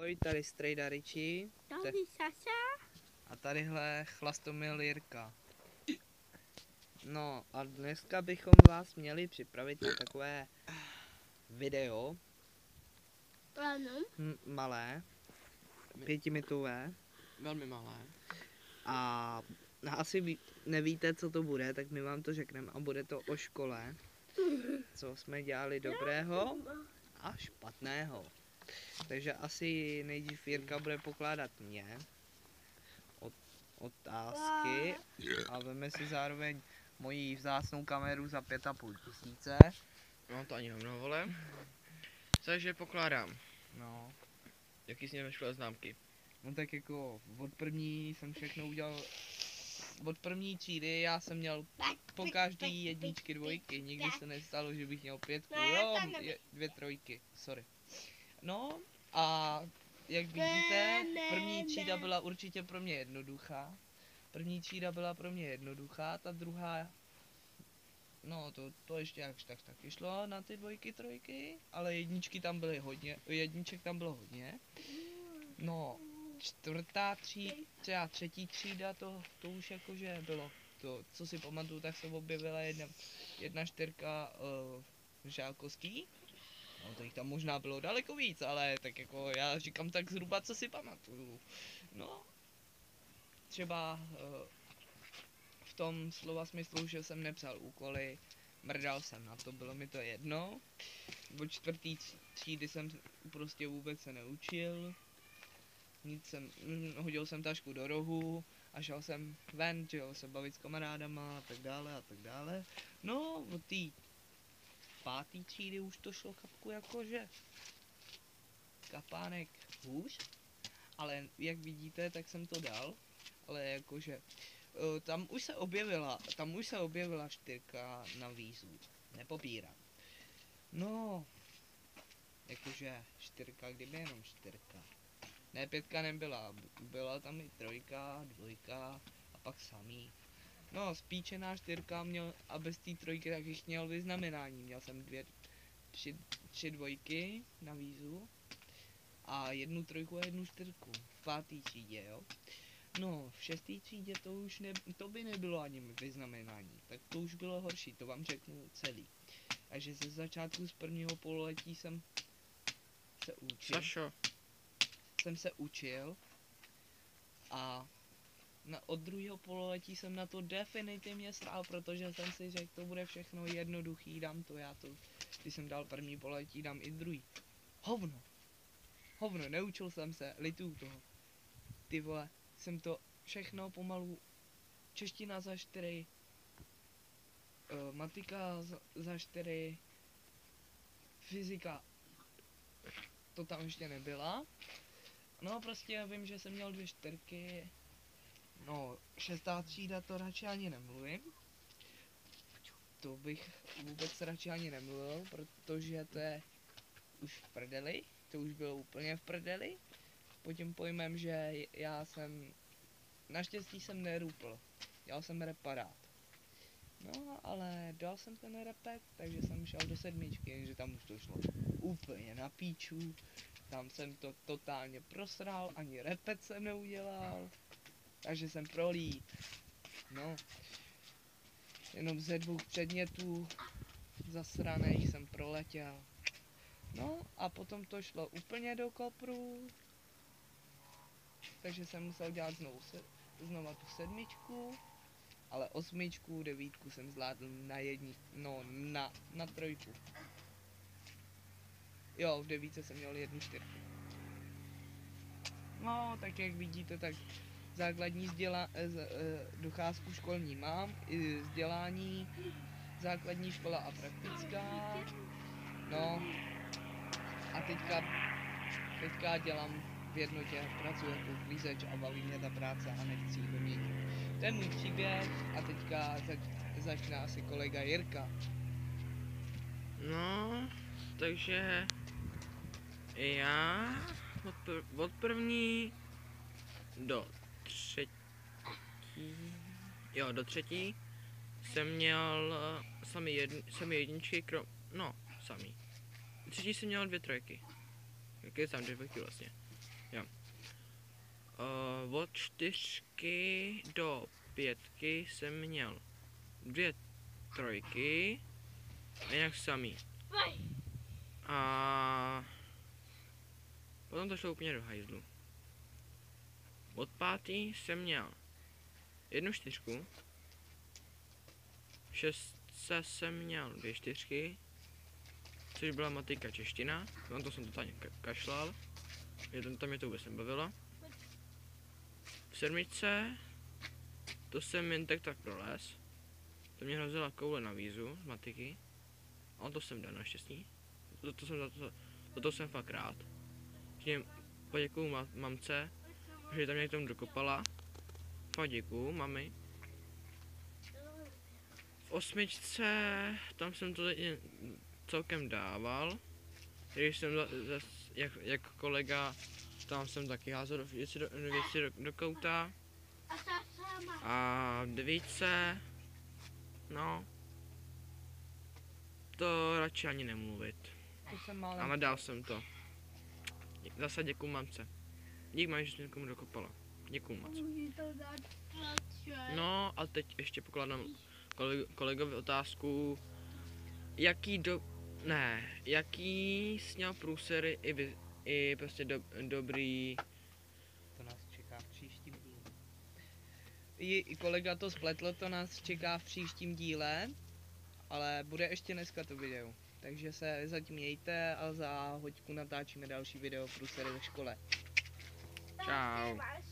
Ahoj, tady Strejda Richie. Tady Saša. A tadyhle Chlastomil Jirka. No a dneska bychom vás měli připravit na takové video. Ano. Malé. 5minutové. Velmi malé. A asi nevíte, co to bude, tak my vám to řekneme a bude to o škole. Co jsme dělali dobrého a špatného. Takže asi nejdřív Jirka bude pokládat mě otázky a veme si zároveň moji vzácnou kameru za 5,5 tisíce. No to ani hovno, vole. Takže pokládám. No. Jaký jsi měl ve škole známky? No tak jako od první jsem všechno udělal. Od první třídy já jsem měl po každý jedničky, dvojky. Nikdy se nestalo, že bych měl 5, jo, 2 trojky, sorry. No a jak vidíte, první třída byla určitě pro mě jednoduchá. Ta druhá, no to ještě jakž tak taky šlo na ty dvojky, trojky, ale jedniček tam bylo hodně. No, čtvrtá třída, třetí třída, to už jakože bylo to, co si pamatuju, tak se objevila jedna čtyřka žákovský. No to jich tam možná bylo daleko víc, ale tak jako já říkám tak zhruba, co si pamatuju. No, třeba v tom slova smyslu, že jsem nepsal úkoly, mrdal jsem na to, bylo mi to jedno. Od čtvrtý třídy jsem prostě vůbec se neučil. Hodil jsem tašku do rohu a šel jsem ven, šel se bavit s kamarádama a tak dále. No, od té 5. třídy už to šlo kapku jakože kapánek hůř, ale jak vidíte, tak jsem to dal, ale jakože tam už se objevila 4 na výzvu, nepopírám. No, jakože 4, kdyby jenom 4. Ne, 5 nebyla, byla tam i 3, 2 a pak samý. No, spíčená 4 měl a bez té 3 taky měl vyznamenání. Měl jsem 3 dvojky na výzvu a 1 3 a 1 4 v 5. třídě, jo. No, v 6. třídě to by nebylo ani vyznamenání, tak to už bylo horší, to vám řeknu celý. Takže ze začátku z prvního pololetí jsem se učil. Sašo. Jsem se učil a od druhého pololetí jsem na to definitivně strál, protože jsem si řekl, to bude všechno jednoduchý, dám to, když jsem dal první pololetí, dám i druhý. Hovno, neučil jsem se, lituju toho. Ty vole, jsem to všechno pomalu, čeština za 4, matika za 4, fyzika, to tam ještě nebyla. No prostě vím, že jsem měl 2 4. No, 6. třída to radši ani nemluvím. To bych vůbec radši ani nemluvil, protože to je už v prdeli. To už bylo úplně v prdeli. Pod tím pojmem, že naštěstí jsem nerupl. Dělal jsem reparát. No, ale dal jsem ten repet, takže jsem šel do 7, jenže tam už to šlo úplně na píču. Tam jsem to totálně prosral, ani repet jsem neudělal, takže jsem prolít. No, jenom ze 2 předmětů zasraných jsem proletěl. No a potom to šlo úplně do kopru, takže jsem musel dělat znova tu 7, ale 8, 9 jsem zvládl na 3. Jo, v 9 jsem měl 1 4. No, tak jak vidíte, tak základní docházku školní mám, i vzdělání, základní škola a praktická. No, a teďka dělám v jednotě, pracuji jako uklízeč a baví mě ta práce a nechci ji vyměnit. To je můj příběh a teďka začne asi kolega Jirka. No, takže já od první do 3. Jo, do 3. jsem měl samý jedničky, samý. V 3. jsem měl 2 3. Jaké tam 2 dvojky vlastně. Od 4 do 5 jsem měl 2 trojky a jinak samý. A potom to šlo úplně do hajzlu. Od 5 jsem měl 1 4, 6 jsem měl 2 4, což byla matika čeština, na to jsem totálně kašlal, tam mě to vůbec nebavilo. V 7 to jsem jen tak prolez, to mě hrozila koule na vízu z matiky, ale to jsem dal naštěstí, to jsem fakt rád. Že poděkuju mamce, že tam mě k tomu dokopala, fakt děkuju mami. V 8 tam jsem to celkem dával, když jsem jak kolega, tam jsem taky házel věci do kouta. A v 9, no, to radši ani nemluvit. To jsem mal Ale dal jsem to. Zase děkuju mamce. Dík mami, že jsi mě komu dokopala. Děkuju moc. No a teď ještě pokládám kolegovi otázku, jaký jsi měl průsery i prostě dobrý. To nás čeká v příštím díle. I kolega to spletl, to nás čeká v příštím díle, ale bude ještě dneska to video. Takže se zatím mějte a za hoďku natáčíme další video průsery ve škole. Čau. Máš